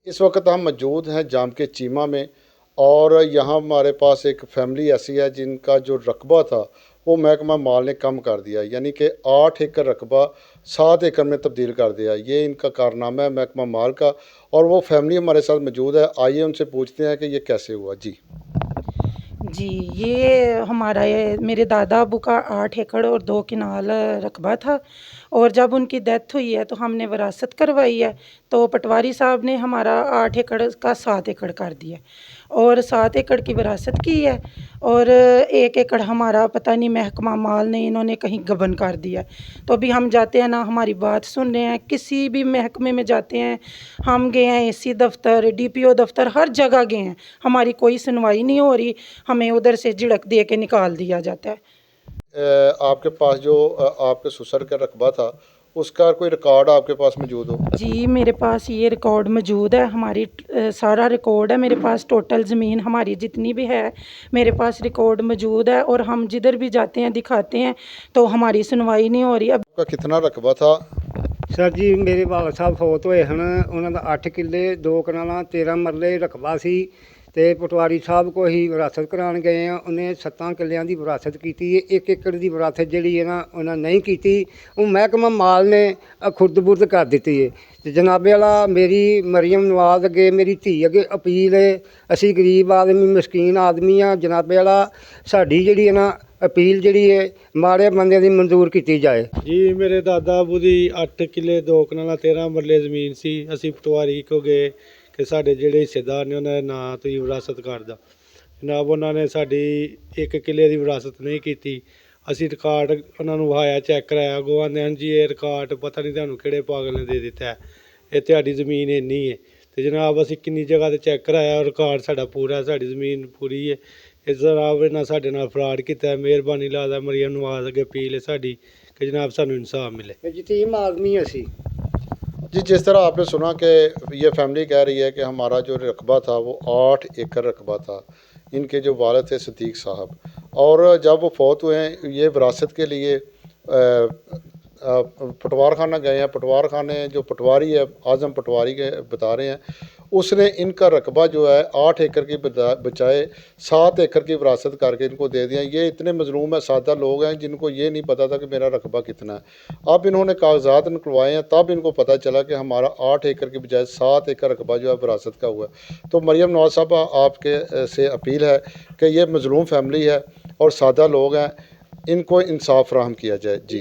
इस वक्त हम मौजूद हैं जाम के चीमा में और यहाँ हमारे पास एक फैमिली ऐसी है जिनका जो रकबा था वो महकमा माल ने कम कर दिया, यानी कि 8 एकड़ रकबा 7 एकड़ में तब्दील कर दिया। ये इनका कारनामा है महकमा माल का और वो फैमिली हमारे साथ मौजूद है। आइए उनसे पूछते हैं कि ये कैसे हुआ। जी जी, ये हमारा मेरे दादा अबू का 8 एकड़ और 2 कनाल रकबा था और जब उनकी डेथ हुई है तो हमने विरासत करवाई है। तो पटवारी साहब ने हमारा 8 एकड़ का 7 एकड़ कर दिया और 7 एकड़ की विरासत की है और 1 एकड़ हमारा पता नहीं महकमा माल ने इन्होंने कहीं गबन कर दिया। तो अभी हम जाते हैं ना हमारी बात सुन रहे हैं, किसी भी महकमे में जाते हैं, हम गए हैं एसी दफ्तर, डीपीओ दफ्तर, हर जगह गए हैं, हमारी कोई सुनवाई नहीं हो रही, हमें उधर से झिड़क दे के निकाल दिया जाता है। आपके पास जो आपके ससुर का रकबा था उसका कोई रिकॉर्ड आपके पास मौजूद हो? जी, मेरे पास ये रिकॉर्ड मौजूद है, हमारी सारा रिकॉर्ड है मेरे पास, टोटल ज़मीन हमारी जितनी भी है मेरे पास रिकॉर्ड मौजूद है और हम जिधर भी जाते हैं दिखाते हैं तो हमारी सुनवाई नहीं हो रही। अब आपका कितना रकबा था? ਸਰ ਜੀ ਮੇਰੇ ਵਾਲਾ ਸਾਹਿਬ ਫੌਤ ਹੋਏ ਹਨ। ਉਹਨਾਂ ਦਾ 8 ਕਿੱਲੇ 2 ਕਨਾਲਾਂ 13 ਮਰਲੇ ਰਕਬਾ ਸੀ ਤੇ ਪਟਵਾਰੀ ਸਾਹਿਬ ਕੋ ਹੀ ਵਿਰਾਸਤ ਕਰਾਉਣ ਗਏ ਆ। ਉਹਨੇ 7 ਕਿੱਲਿਆਂ ਦੀ ਵਿਰਾਸਤ ਕੀਤੀ ਹੈ। 1 ਏਕੜ ਦੀ ਵਿਰਾਸਤ ਜਿਹੜੀ ਹੈ ਨਾ ਉਹਨਾਂ ਨਹੀਂ ਕੀਤੀ, ਉਹ ਮਹਿਕਮਾ ਮਾਲ ਨੇ ਖੁਰਦ-ਬੁਰਦ ਕਰ ਦਿੱਤੀ ਹੈ। ਤੇ ਜਨਾਬੇ ਵਾਲਾ ਮੇਰੀ ਮਰੀਮ ਨਵਾਜ਼ ਅੱਗੇ, ਮੇਰੀ ਧੀ ਅੱਗੇ ਅਪੀਲ ਹੈ, ਅਸੀਂ ਗਰੀਬ ਆਦਮੀ ਮਸਕੀਨ ਆਦਮੀ ਆ। ਜਨਾਬੇ ਵਾਲਾ ਸਾਡੀ ਜਿਹੜੀ ਹੈ ਨਾ अपील जी है माड़े बंदे की मंजूर की जाए। जी मेरे दादा अबू की 8 किले 2 कनाल 13 मरले ज़मीन सी। असी पटवारी को गए कि साढ़े जोड़े हिस्सेदार ने उन्होंने ना तो विरासत कर दा जनाब, उन्होंने साड़ी 1 किले की विरासत नहीं की। असी रिकॉर्ड उन्होंने वहाया, चैक कराया, अगों आंदे हैं जी ये रिकॉर्ड पता नहीं तुहानू किहड़े पागल ने दे दिता है, ये तुहाडी ज़मीन इन्नी है। तो जनाब असी किन्नी जगह ते चैक कराया, रिकॉर्ड साड़ा पूरा है, साड़ी ज़मीन पूरी है। इस जनाब ना साढ़े नाल फ्रॉड किया। मेहरबानी लादा मरियम नवाज अगे अपील है साड़ी कि जनाब सानू इंसाफ मिले। यतीम आदमी असी जी, जिस तरह आपने सुना कि ये फैमिली कह रही है कि हमारा जो रकबा था वो 8 एकड़ रकबा था। इनके जो वालिद थे सदीक साहब, और जब वो फौत हुए हैं ये विरासत के लिए पटवार खाना गए हैं। पटवार खाने जो पटवारी है आज़म पटवारी के बता रहे हैं, उसने इनका रकबा जो है 8 एकड़ की बजाय 7 एकड़ की विरासत करके इनको दे दिया। ये इतने मजलूम है, सादा लोग हैं जिनको ये नहीं पता था कि मेरा रकबा कितना है। अब इन्होंने कागजात निकलवाए हैं, तब इनको पता चला कि हमारा 8 एकड़ की बजाय 7 एकड़ रकबा जो है विरासत का हुआ है। तो मरियम नवाज साहब आपके से अपील है कि ये मजलूम फैमिली है और सादा लोग हैं, इनको इंसाफ फराहम किया जाए। जी।